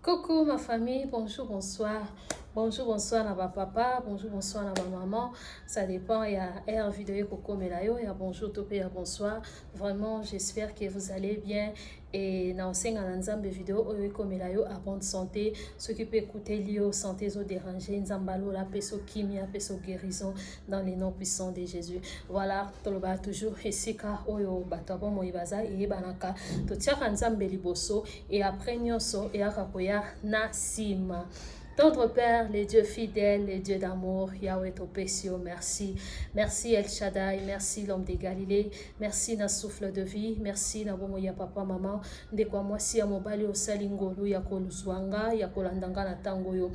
Coucou ma famille, bonjour, bonsoir. Bonjour, bonsoir na papa, bonjour, bonsoir na maman. Ça dépend, il y a air vidéo Coco Melayo, il y a bonjour, topé, il y a bonsoir. Vraiment, j'espère que vous allez bien. Et dans ensemble vidéo, Coco Melayo, à bonne santé. Ceux qui peuvent écouter l'io, santé, zo déranger, nzambalo, la peso kimia, peso guérison, dans les noms puissants de Jésus. Voilà, toloba toujours, esika, oyo, batabo, moibaza, et banaka, totiaka nzambe liboso, et après nyoso, et akakoya, na sima. Notre Père, les dieux fidèles, les dieux d'amour, Yahweh Topesio, merci. Merci El Shaddai, merci l'homme de Galilée, merci na souffle de vie, merci na bomo ya papa mama, ndekwa mwasi ya mobali osalingolu ya koluzwanga, ya kolandanga na tango yo.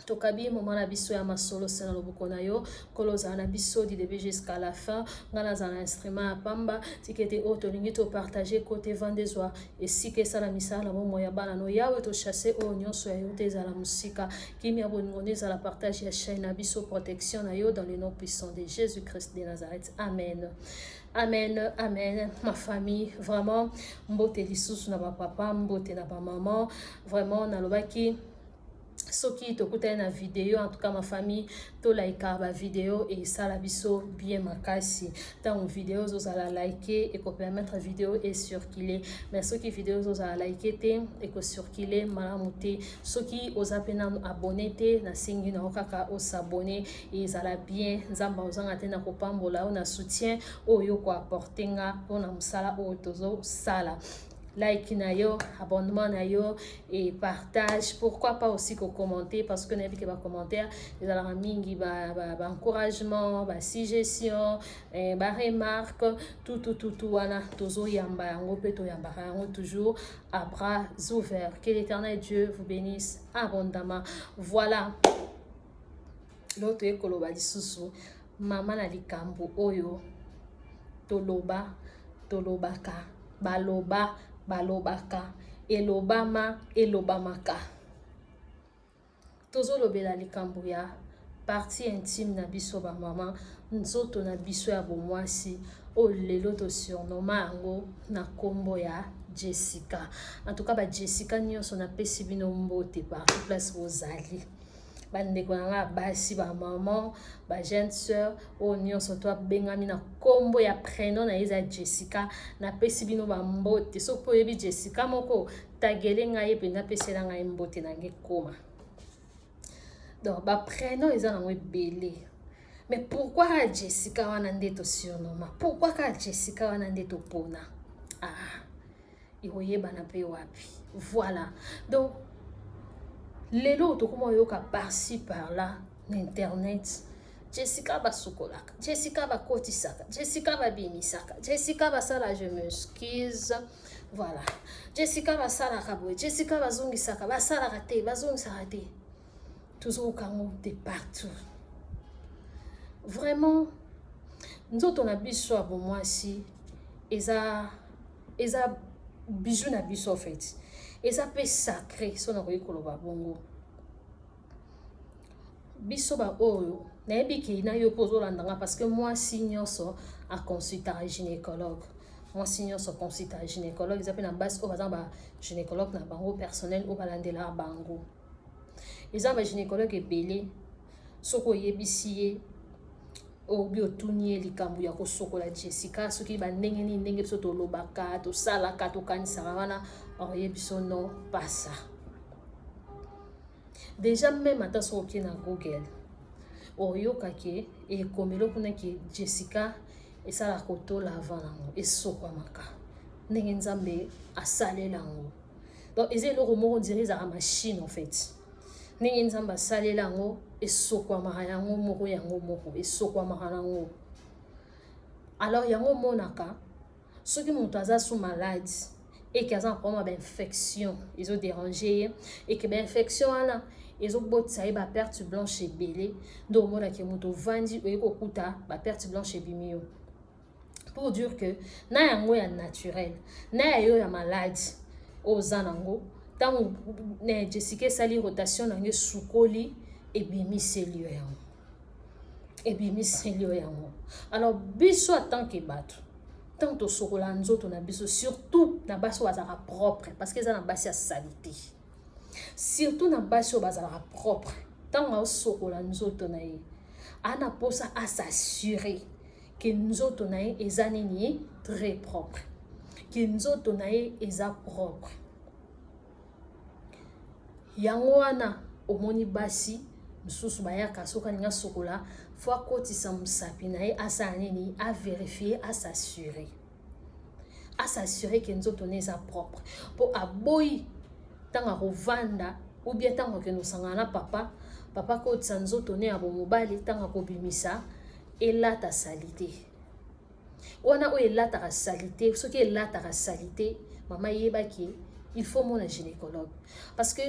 Tokabi moment na biso ya masolo sena loboko na yo koloza na biso du début jusqu'à la fin ngana za na instrument ya pamba tikete o tolingi to partager côté vendezwa esika esala misala na bomo ya bana no yawe to chasser o nyonso ya yo te ezala musika kimi ya boningo ezala partage ya chaîne na biso protection na yo dans le nom puissant de Jésus-Christ de Nazareth. Amen. Amen, amen, ma famille, vraiment, mbote lisusu na ba papa, mbote na ba maman, vraiment na lobaki soki tokutana na vidéo, en tout cas ma famille to like ba vidéo et ça la biso bien makasi tant vidéo zo la liker et ko permettre vidéo et circuler mais soki vidéo zo la liker te et ko circuler malamu te soki oza pena abonné te na singi na okaka o s'abonner et ça la bien nzamba ozanga te na kopambola o na soutien oyo ko apporter nga on na musala o tozo sala. Like na yo, abonnement na yo et partage. Pourquoi pas aussi que commenter parce que n'importe quel commentaire, ils ont mingi ba encouragement, ba suggestion, ba remarque, tout wana tozo yamba yango peto yamba yango toujours à bras ouverts. Que l'Éternel Dieu vous bénisse abondamment. Voilà. L'autre ekoloba lisusu mama na likambo oyo tolobaka balobaka elobamaka tozolobela likambo ya partie intime na biso ba mama nzoto na biso ya bomwasi o lelo to surnoma yango na kombo ya Jessica. En tout cas ba Jessica nyonso na pesi bino mbote partout place bozali bandeko nanga basi ba maman ba jeune sœur o nyonso to bengami na kombo ya prénom na eza Jessica na pesi bino ba mbote so po yebi Jessica moko tagele ngai pe na pesela ngai mbote na nge koma donc ba prénom eza na ebele mais pourquoi Jessica wana ndeto surnoma pourquoi ka Jessica wana ndeto pona iwoyeba na pe wapi voilà donc lelo tokoma yoka par-ci par-là na internet Jessica basukolaka Jessica bakotisaka Jessica babimisaka Jessica basala je m'excuse voilà Jessica basala kaboy Jessica bazongisaka basala te bazongisaka te tozokango de partout vraiment nzoto na biso ya bomwasi eza bijou na biso en fait eza pe sacré so na koyi koloba bongo biso ba oyo nayebi ke na yo pozolandanga parce que mwasi nyonso a consulter un gynécologue mwasi nyonso consulter un gynécologue eza pe na base oyo baza ba gynécologue na bango personnel oyo balandela bango eza ba gynécologue ebele soko oyebisi ye obi otuni ye likambo ya kosokola Jessica soki bandenge nini ndenge biso tolobaka tosalaka tokanisaka wana oyebiso non pas ça déjà même ata soki na Google oyokaki ekomelo kuna ki Jessica esala kotola avant nango esokwamaka ndenge nzambe asalela yango donc eza eloko moko ndire ezaka machine en fait ndenge nzambe asalela yango esokwamaka yango moko esokwamaka nango alors yango monaka soki moto aza sous malade et qu'il y a un problème d'infection ils ont dérangé et que l'infection là ils ont beau ça ba perte blanche et belé donc mona ke moto vandi e ko kuta ba perte blanche et bimio pour dire que na yango ya naturel na yo ya malade ozanango tant na Jessica sali rotation nange sukoli et bimiselio yango alors biso en tant que bato tant to sokola nzoto na biso surtout na basi wazaka propre parce que ça na basi ya salité surtout na basi oyo bazalaka propre ntango aosokola nzoto na ye ana posa asassurer ke nzoto na ye eza nini très propre, ke nzoto na ye eza propre. Yango wana omoni basi mosusu bayaka soki alingi asokola fo akotisa mosapi na ye asala nini avérifie asassurer ke nzoto na ye eza propre mpo aboyi ntango akovanda ou bien ntango akende osangana na papa akotisa nzoto na ye ya bomobali ntango akobimisa elata salite wana oyo elataka salite. Soki elataka salite mama yebaki il faut mona gynécologue parce que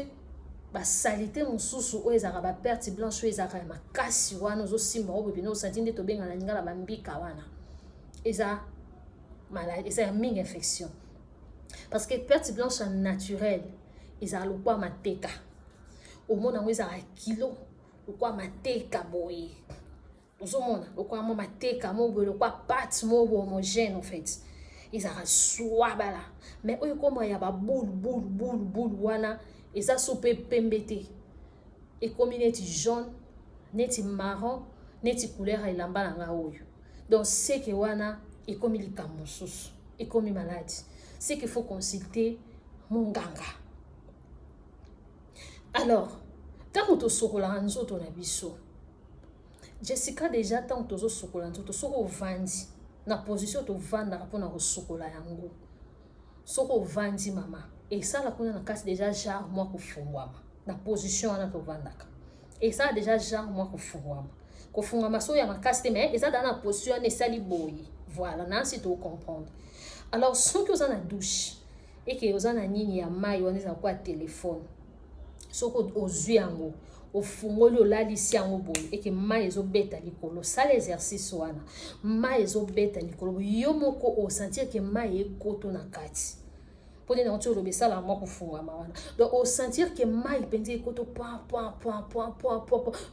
basalite mosusu oyo ezalaka baperte blanche oyo ezalaka ya makasi wana ozosimba oyo bopene osenti nde tobengana lingala bambika wana eza malade, eza ya mingi infection parce que perte blanche naturelle ezala lokwa mateka omona yango ezalaka kilo lokwa mateka boye ozomona lokwa mo mateka mo boye lokwa pate mo homogène en fait ezalaka swabala mais oyo koma ya baboule wana eza so mpe pembe te ekomi neti jaune neti marron neti couleur ya elamba na nga oyo donc seke wana ekomi likambo mosusu ekomi maladi c'est qu'il faut consulter monganga. Alors ntango tosokolaka nzoto na biso Jessica déjà ntango tozosokola nzoto soki ovandi na position tovandaka mpona kosokola yango soki ovandi mama esala kuna na kasi déjà genre mwa kofungwama na position wana tovandaka esala déjà genre mwa kofungwama so ya makasi te mais eza na position wana esali boye voilà nansi to comprendre. Alors soki oza na douche eke oza na nini ya mai wana eza kwa telefone soki ozwi yango ofungoli olalisi yango boye eke mai ezobeta likolo sala exercice wana mai ezobeta likolo yo moko osentir ke mai ekoto na kati pone na oto lobe sala mwa kofungwama wana donc osentir ke mai penzi ekoto point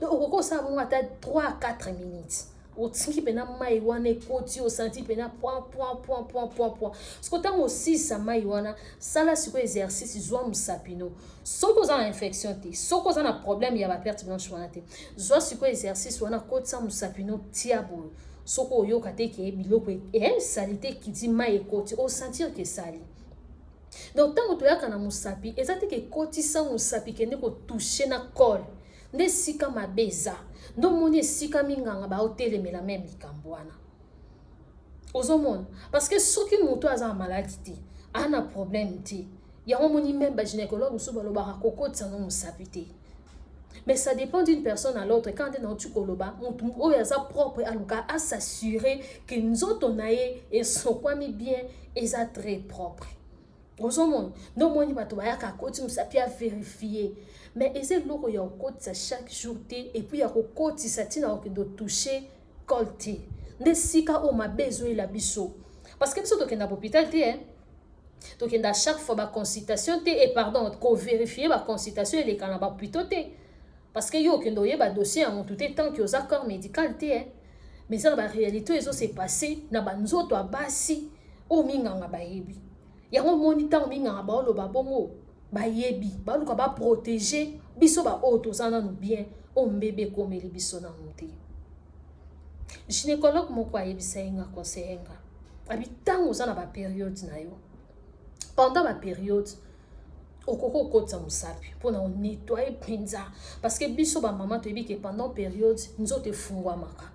donc okoko osala bongo ata 3 à 4 minutes otingi pena mai wana ekoti osenti pena point siko ntango osisa mai wana sala siko exercice zwa musapino soki oza na infection te soki oza na problème ya baperte blanche wana te zwa siko exercice wana kotisa musapino tia boye soki oyoka te ke biloko esali te kiti mai ekoti osentir ke esali. Donc ntango toyaka na musapi eza te ke ekotisa musapi kende kotouche na col nde sika mabe eza ndo moni esika minganga baotelemela meme likambo wana ozomona parce que soki moto aza na maladi te ana problème te yango moni meme bagynécologue mosusu balobaka kokotisa no mosapi te mais ça dépend d'une personne à l'autre quand na otu koloba motu oyo aza propre aluka asassurer ke nzoto na ye esokwami bien eza très propre ozomona ndo moni bato bayaka akoti mosapi a vérifier mais eza eloko ya kokotisa chaque jour te et puis ya kokotisa ntina okende otouche col te nde sika oyo mabe ezoyela biso parce que biso tokenda hôpital te tokenda chaque fois baconsultation te et pardon kovérifie baconsultation eleka na bahôpitaux te parce que yo okende oyeba dossier ya motu te tant que oza corps médical te mais eza na baréalité oyo ezose passe na banzoto ya basi oyo minganga bayebi yango moni ntango minganga baoloba bongo bayebi baluka baprotéger biso baoyo toza nanu bien oyo mbebe ekomeli biso nanu te. Gynécologue moko ayebisa ye nga conseiller nga abi ntango oza na bapériode na yo pendant bapériode okoko okotisa mosapi mpona onettoye mpenza parce que biso bamama toyebi ke pendant période nzoto efungwamaka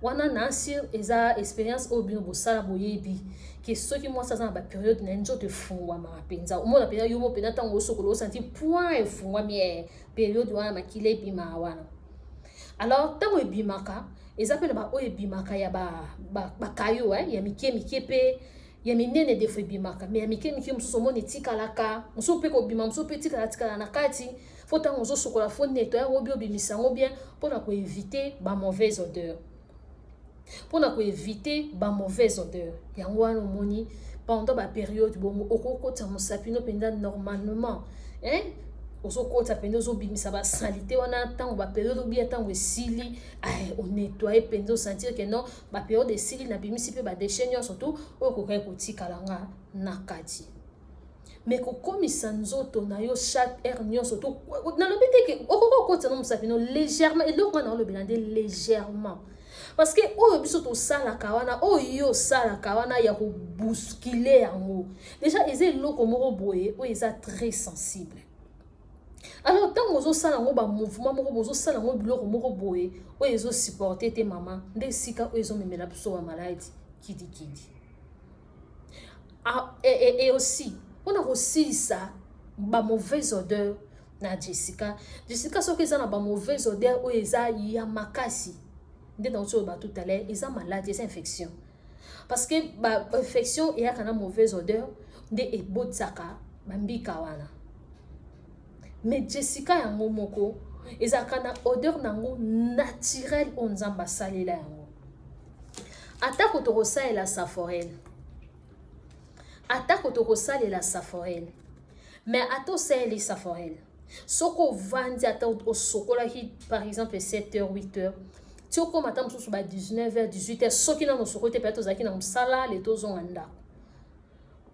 wana nansi eza expérience oyo bino bosala boyebi ke soki mwasi aza na bapériode na ye nzoto efungwamaka mpenza omona mpenza yo mo mpenza ntango osokola osenti point efungwami période wana makila ebimaka wana. Alors ntango ebimaka eza mpe na baoyo ebimaka ya bakayo ya mike mpe ya minene defo ebimaka mais ya mike mosusu omona etikalaka mosusu mpe kobima mosusu mpe etikala na kati fo ntango ozosokola fo nettoye yango bien obimisa yango bien mpona koevite bamauvaise odeur yango wana omoni pendant bapériode bongo okokotisa mosapi no mpenza normalement ozokota mpenza ozobimisa basalite wana ntango bapériode obia ntango esili onettoye mpenza osentir ke non bapériode esili nabimisi mpe badeshe nyonso tu oyo kokaki kotikalanga na kati. mais kokomisa nzoto na yo chaque heure nyonso to nalobi te ke okokokotisa no mosapi no légèrement eloko wana olobela nde légèrement parce que oyo biso tosalaka wana oyo yo osalaka wana ya kobouscule yango déjà eza eloko moko boye oyo eza très sensible. Alors ntango ozosala yango bamouvement moko bozosala yango biloko moko boye oyo ezosupporte te mama nde esika oyo ezomemela biso bamaladi kidikidi. Et aussi on a aussi ça ba mauvaise odeur na Jessica soki eza na ba mauvaise odeur oyo eza ya makasi nde na oso ba tout à l'heure eza maladie, eza infection parce que ba infection eyaka na mauvaise odeur nde ebotsaka bambika wana. Mais Jessica yango moko ezaka na odeur nango naturelle on nzamba salela yango. Atako tokosalela saforel. Atako tokosalela saforel. Mais ato saeli saforel. Soko vandi ata osokola ki par exemple 7h 8h. Tioko matam susu ba 19h 18h soki na nosoko te peut-être ozaki na msala le tozonganda.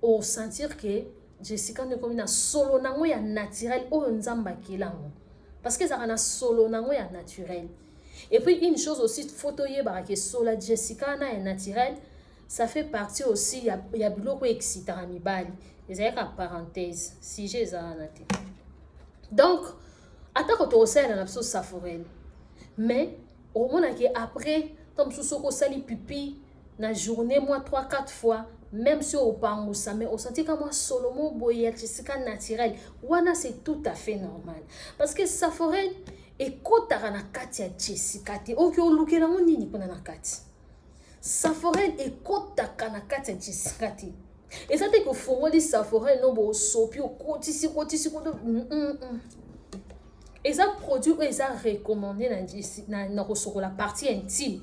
O sentir que Jessica ne comme na solo nango ya naturel o nzamba kilango parce que ça na solo nango ya naturel. Et puis une chose aussi photo yeba que solo Jessica na est naturel, ça fait partie aussi ya biloko excitant mibali. Ezaya ka parenthèse si j'ai ça na te. Donc atako to osala na biso saforel. Mais au moment que après comme soko sali pipi na journée moi 3-4 fois même si au pango ça mais au senti comme moi solomo boyer Jessica naturel wana c'est tout à fait normal parce que saforel ekotaka na kati ya Jessica te oki olukela ngo nini pona na kati saforel ekotaka na kati ya Jessica te et ça te ko fongoli saforel no bo sopi okotisi koto et ça produit et ça recommandé na kosoko la partie intime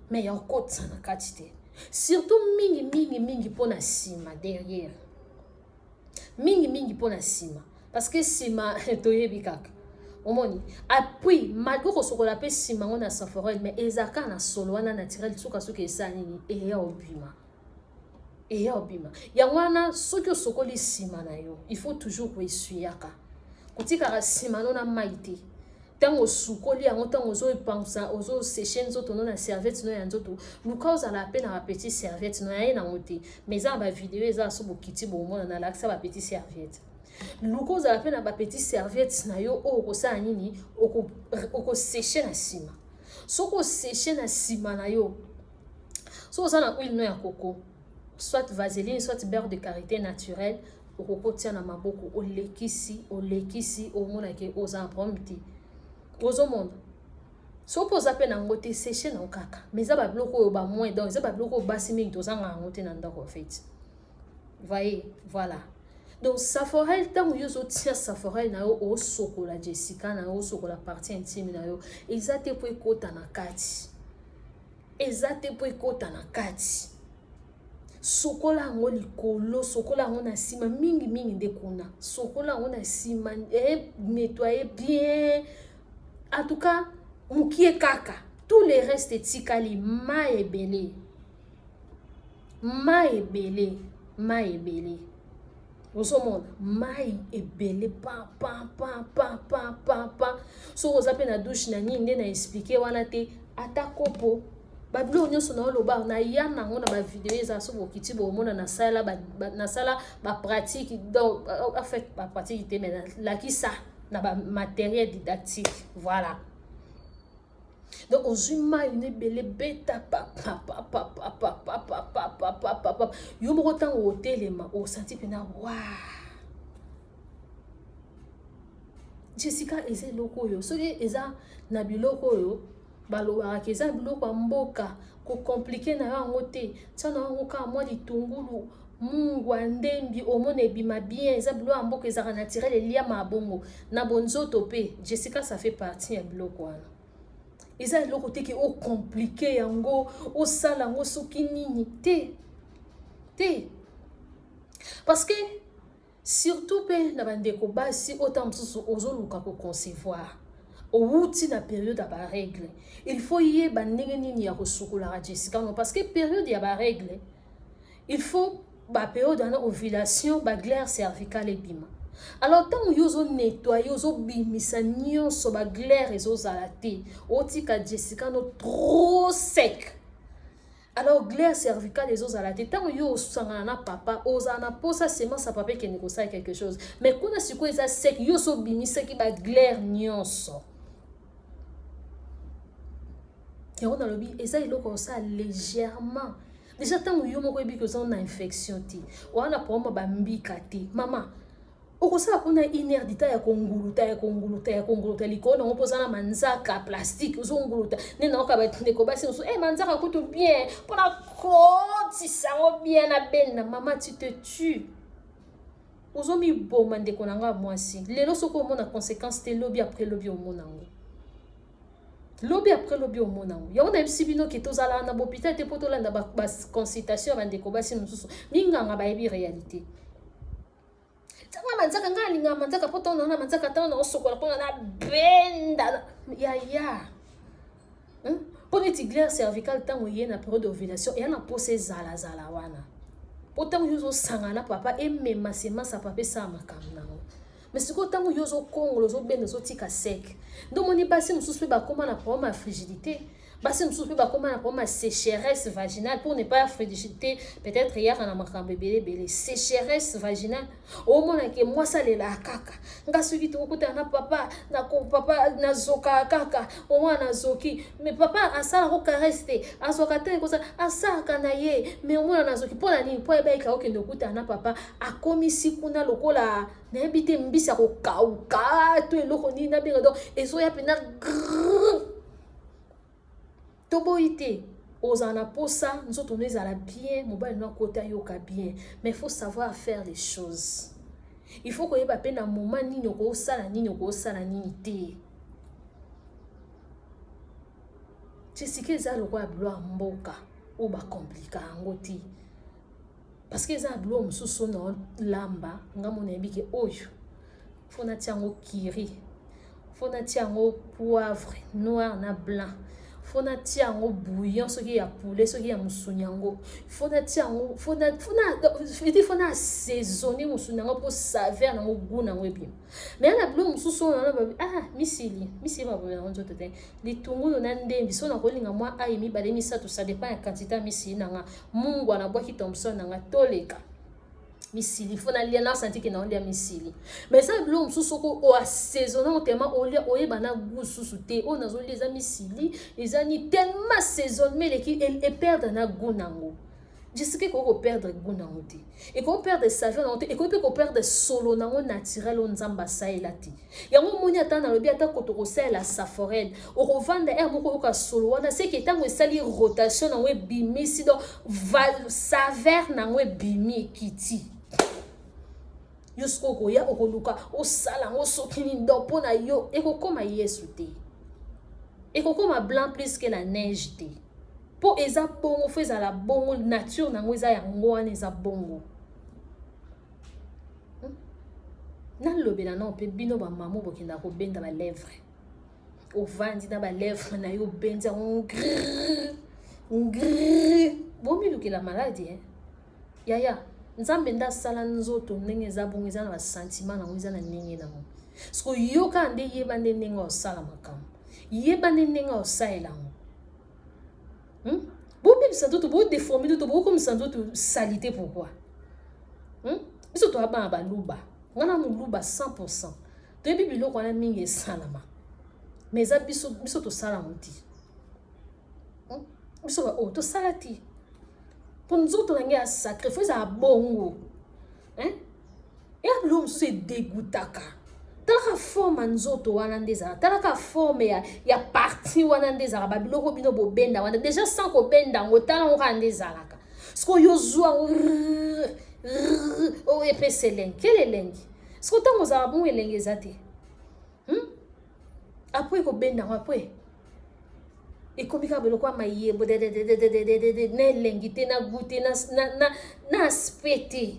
mais ya okotisa na kati te. Surtout mingi pona sima derrière. Mingi pona sima. Parce que sima toyebi kaka. Omoni. Après, malgré ko sokola pe sima ngona saforel mais ezaka na solo wana naturel suka esa nini e ya obima. E ya obima. Ya wana soki sokoli sima na yo, il faut toujours ko esuyaka. Kotika sima nona maite. Tango sukoli yango tango ozo epansa ozo sécher nzoto no na serviette no ya nzoto luka ozala pe na petit serviette no ya na ngote mais za ba vidéo eza so bokiti bomona na laksa ba petit serviette luka ozala pe na ba petit serviette na yo o ko sa nini oko sécher na sima soko sécher na sima na yo so ozala huile no ya coco soit vaseline soit beurre de karité naturel oko tia na maboko olekisi o mona ke oza prompt Ozo monde. So poza pe na ngote séché na okaka. Mais ça ba bloko yo ba moins donc ça ba bloko basi mingi to zanga ngote na ndako fait. Voyez, voilà. Donc saforel tant yo zo tia saforel na yo o sokola Jessica na yo sokola partie intime na yo. Ezate po ekota na kati. Ezate po ekota na kati. Sokola ngo likolo, sokola ngo na sima mingi nde kuna. Sokola ngo na sima nettoyer bien. En tout cas, mukie kaka, tout le reste etikali ma ebele. Osomona, mai ebele pa. So ozape na douche na ninde na expliquer wana te ata kopo. Ba blo nyonso na oloba na ya nango na ba vidéo eza so bokiti bo mona na sala ba pratique donc en fait ba pratique te mais la ki ça na ba matériel didactique voilà donc ozuma une belle beta pa yo moko tango hotelema o senti pena wa Jessica eze loko yo soki eza na biloko yo balobaka eza biloko ya mboka ko compliqué na yango te tia na yango kaka mwa litungulu mungwa ndembi omona ebima bien eza biloko ya mboka ezaka naturel elia mabongo na bonzoto pe Jessica ça fait partie ya biloko wana eza eloko te ke o compliqué yango osala yango soki nini te parce que surtout pe na bandeko basi autant mosusu ozoluka koconcevoir outi na période ya ba règle il faut yeba ndenge nini ya kosukola Jessica parce que période ya ba règle il faut ba période de ovulation ba glaire cervicale ebima. Alors tant que yozo nettoyer yozo bimisa nyonso ba glaire ezozala te otika Jessica no trop sec. Alors glaire cervicale ezozala te tant que yo osangana na papa ozana posa seulement sa papa qui négocie quelque chose mais kuna siko eza sec yozo bimisa ki ba glaire nyonso. Et on a le bi eza iloko ça légèrement. Déjà tant que yo moko ebi que ça na infection ti wana poma ba mbika ti mama okosala kuna inérdita ya konguluta likona opozana manzaka plastique uzonguluta nena okabatindeko basi uso manzaka kutu bien pona kotisa ngo bien na benda mama tu te tues uzomi boma ndeko nanga mwasi lelo soko omona conséquence te lobi après lobi omona ngo lobi après lobi omona ngo ya ona bisibino ke tozala na hôpital te potolanda ba consultation bandeko basi mususu minganga ba ebi réalité. Manzaka ngalinga manzaka poto na manzaka tana osokola pona na benda ya poni ti glaire cervicale tango ye na période d'ovulation et na pose zala wana potango yozo sangana papa emema sema sa papa sa makamna mais siko tango yozo kongolo zo benda zo tika sec ndo moni basi mususu ba koma na problème à frigidité basi mususu ba koma na problème à sécheresse vaginale pour ne pas frigidité peut-être hier na makambe belé sécheresse vaginale au mona ke moi ça le la kaka nga suki to kuta na papa na zoka kaka au mona zoki mais papa asala ko caresse azoka te ko sa asaka na ye mais au mona na zoki pona ni po eba ka okende kuta na papa akomisi kuna lokola na ebite mbisa ko kauka to eloko ni na benga do ezo ya pena toboité ozana posa nzoto nezala bien mobali na kota yoka bien mais il faut savoir faire les choses. Il faut koyeba pe na moment nini ko sala nini te. Jessica eza lokwa blo mboka o ba compliquer ngoti. Parce que eza blo mususu na lamba ngamona ebike oyo. Fona tiango kiri. Fona tiango poivre noir na blanc. Fona tiango bouillon soki ya poulet soki ya musunyango fona tiango fona assaisonner musunyango pour saveur na goût na webi mais na blo mususu na ba misili ba bona nzoto te litungulu na ndembi so na kolinga mwa ayimi bale misato ça dépend ya quantité misili nanga mungu na bwaki Thompson nanga toleka misili fona lia na santi ke na olia misili mais ça blo msusoko o assaisonner tellement olia oyeba na goût susu te o nazo les misili les ani tellement saisonné et perdre na goût nango je sais que ko perdre goût nango te et ko perdre saveur nango te et ko perdre solo nango naturel on nzamba saela ti yango moni ata na lobi ata kotoko sala saforel o kovanda er moko ka solo wana c'est que tango sali rotation nango bimisi do saveur nango bimi kiti yosko koya okoluka osala ngo sokini ndo pona yo ekokoma yesu te ekokoma blanc plus que la neige te po eza bongo fo eza la bongo nature nango eza yango wana eza bongo nalobela na mpe bino bamama bokenda kobenda balèvre ovandi na balèvre na yo benza bomilukela maladi yaya nzambe ndasala nzoto ndenge eza bongo eza na basentiment nango eza na ndenge nango siko yoka nde yeba nde ndenge osala makambo yeba nde ndenge osalela ngo bobebisa nzoto bodeforme nzoto bokomisa nzoto salite pourquoi biso toabana baluba ngana moluba 100% toyebi biloko wana mingi esalama mais eza biso tosala ngo ti biso tosala ti pour nzoto nange ya sacrifice ya bongo ya bilo mosusu edegutaka talaka forme nzoto wana nde ezala talaka forme ya parti wana nde ezala babiloko bino bobenda wana déjà sans kobenda yango tala ngo kaka nde ezalaka siko yozwa o epesa elengi kele elengi siko ntango ozala bongo elengi eza te apres kobenda yango apres ekomika biloko ya mayebo na elengi te na goûte na aspect te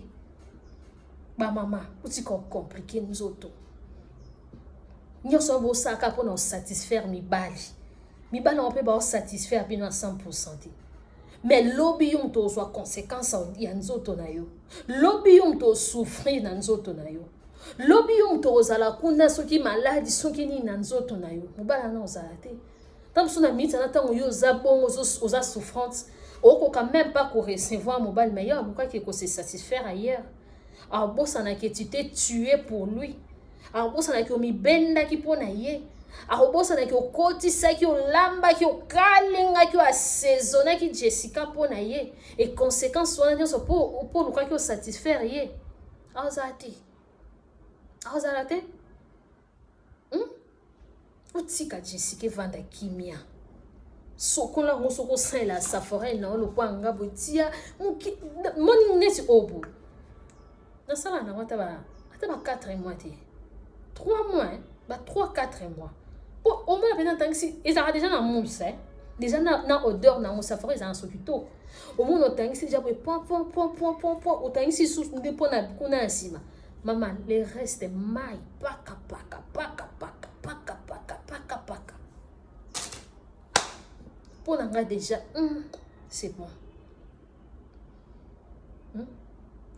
bamama utika okomplike nzoto nyonso bosaka mpona osatisfaire mibali nango mpe baosatisfaire bino à 100% te mais lobi yo to soit conséquence ya nzoto na yo lobi yo to souffrir na nzoto na yo lobi yo to ozala kuna soki maladi soki ni na nzoto na yo mobala na ozala te tant que na mita na tango yo za bongo oza souffrance okoka même pas ko recevoir mobile meilleur pourquoi qu'il se satisfaire ailleurs alors bossa na que tu t'es tué pour lui alors bossa na que mi benda ki pona ye akobosana okotisaki olambaki okalengaki assaisonnaki Jessica mpona ye e conséquence wana nyonso mpo olukaki osatisfaire ye aozala te otika Jessica evanda kimia sokola ngo soko salela saforel na olokwa nga botia moni neti obo nasala nango ata ba 4 mois te 3 mois ba 3-4 mois au moins maintenant tant que si ils ont déjà dans mon c'est déjà na odeur na mon safari ils ont sorti tout au moins tant que si déjà point au tant que si sous dépôt na kuna sima maman le reste mai paka pour nga déjà c'est bon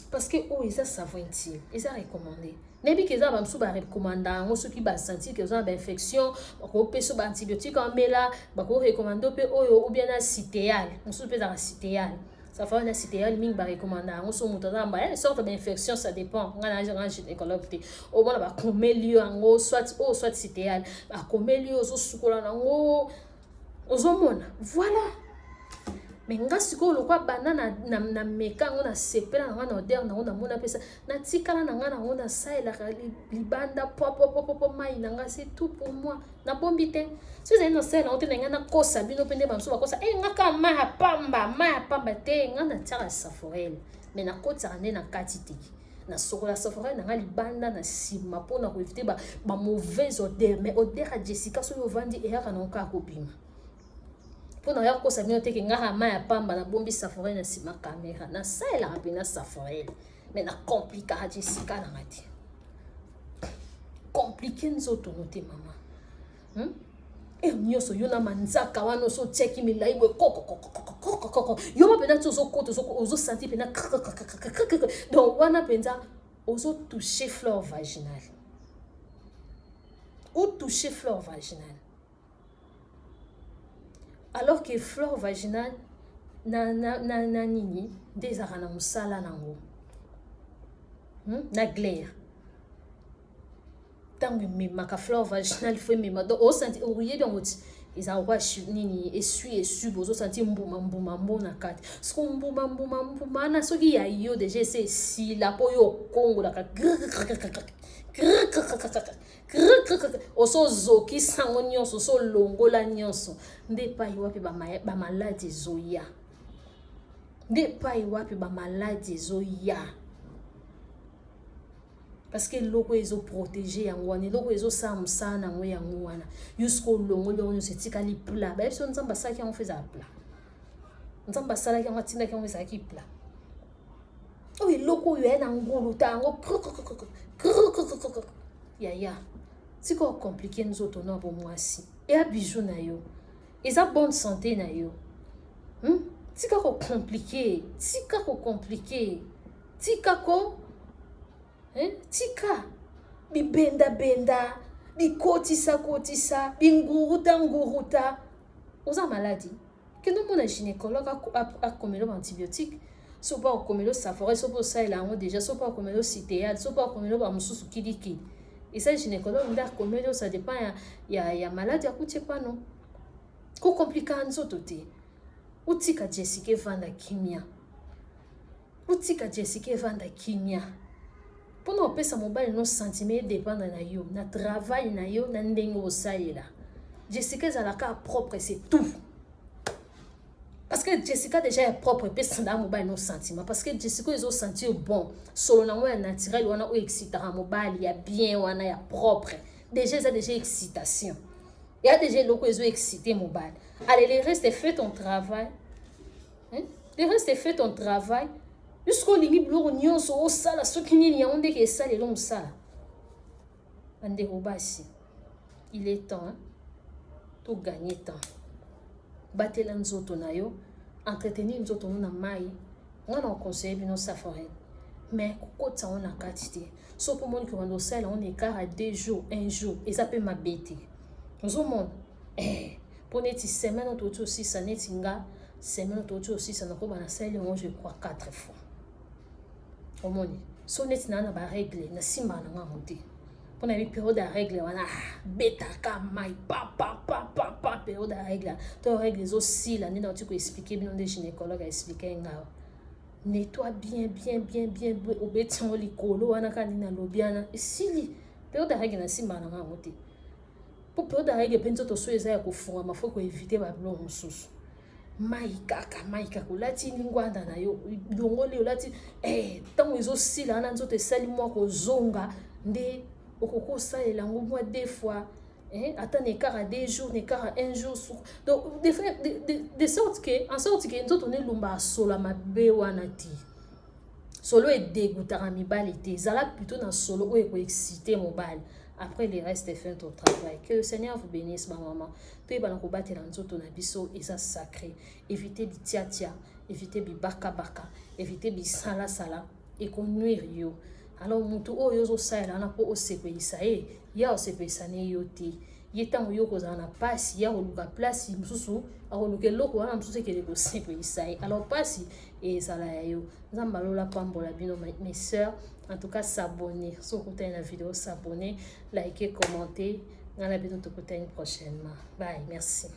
parce que oh ils a savon intime ils a recommandé nebi que ça va me souba recommander on ceux qui va sentir que ça infection ko peso ba antibiotique en mela ba ko recommander pe ou bien na citéal on se peut dans citéal ça fait na citéal ming ba recommander on so mutana ba une sorte d'infection ça dépend ngana gynécologue te au bon ba komelio ngo soit citéal ba komelio zo sukola ngo ozomona voilà mais nga siko lokwa bana na meka ngo na sepela nga na odeur na mona pesa na tikala na nga na ona saela libanda po mai na nga c'est tout pour moi na bombite si vous avez na saela on te nga na kosa bino pende ba mso ba kosa nga ka ma pamba te nga na tara saforel mais na kota ne na kati tiki na sokola saforel na nga libanda na sima po na ko éviter ba mauvaise odeur mais odeur à Jessica so yo vandi e yaka na ka kopima pour na yako sabino te nga ma ya pamba na bombi saforel na sima caméra na saela rapina saforel mais na compliqué Jessica na ngati compliqué nzoto note mama nyoso yo na manzaka wana so teki milai bo koko yo ma pena zo koto zo sentir pena donc wana penza ozo toucher fleur vaginale ou toucher fleur vaginale alors que fleur vaginale na nini dezaka na musala nango na glaire tango memaka fleur vaginale faut mema donc au senti oyebi yango ti eza kwa nini essuie bozo senti mbuma na kati siko mbuma na soki ya yo déjà c'est si la po yo kongo la oso zoki sango nyonso so longola nyonso nde pai wapi ba maladi zoya nde pai wapi ba maladi zoya parce que loko ezo protéger yango wana loko ezo samsa na ngo yango wana jusqu'au longo se tikali plat ba so nzamba saki on faisait plat nzamba sala ki on tinda ki on faisait ki plat oh loko yo na ngulu tango ya siko compliqué nzoto na bo mwasi et a bijou na yo eza bonne santé na yo tika ko compliqué tika bibenda bikotisa binguruta oza maladi kendo mona gynécologue a komelo antibiotique so pas komelo saforel so pas ça il a déjà so pas komelo citéal so pas komelo ba mususu kidiki et ça gynécologue nda komelo ça dépend ya maladi akutie pas non ko compliqué nzoto te utika Jessica vanda kimia pour nous pesa mobile no sentiment dépendre na yo na travail na yo na ndenge osalela Jessica zalaka propre c'est tout parce que Jessica déjà est propre pesa na mobile no sentiment parce que Jessica ils ont senti bon solo na moi naturel wana o excitera mobile ya bien wana ya propre déjà ça déjà excitation il y a déjà loko ils ont excité mobile allez le reste fait ton travail le reste fait ton travail jusqu'au limite bloko nyonso osala soki nini yango ndeke esalelo mosala bandeko basi il est temps to gagner temps batela nzoto na yo entretenir nzoto na mai nga na conseiller bino safari mais kokota on a quantité so pour monde que on osala on écart à 2 jours 1 jour et ça peut m'abêter nous au monde pour neti semaine autour aussi ça neti nga semaine autour aussi ça na ko bana sala moi je crois 4 fois au monde so neti na ba règle na simba na nga monter pour na période à règle wana beta ka mai pa période à règle to règle aussi là ni na tu ko expliquer bino de gynécologue a expliquer nga nettoie bien obéti en likolo wana kandi na lobiana esili période à règle na simba na nga monter pour période à règle penzo to so eza ya kofunga mafoko éviter ba blo mususu mai kaka kolati lingwanda na yo longoli olati tango ezosila na nzoto esali mwa kozonga nde okokosalela yango mwa 2 fois attends écart à 2 jours écart à 1 jour donc de sorte que nzoto nelumba sola mabe wana ti solo est dégoûtant mibali te zala plutôt na solo oyo ko exciter mobali. Après le reste est fait au travail. Que le Seigneur vous bénisse, ma maman. Tout est ko battre dans nzoto na biso et ça sacré. Évitez bi tia évitez bi baka, évitez bi sala et qu'on nuire yo. Alors mutu oyo zo sala na po osepelisa ya osepelisa ne yo te. Yetango yo kozana na pasi ya oluka place mususu akoluka eloko wana mususu ekele kosepelisa alors pasi et sala ya yo. Nzamba lola pambola bino mes sœurs. En tout cas, s'abonner. Si vous avez une vidéo, s'abonner, liker, commenter. On a besoin de une prochainement. Bye, merci.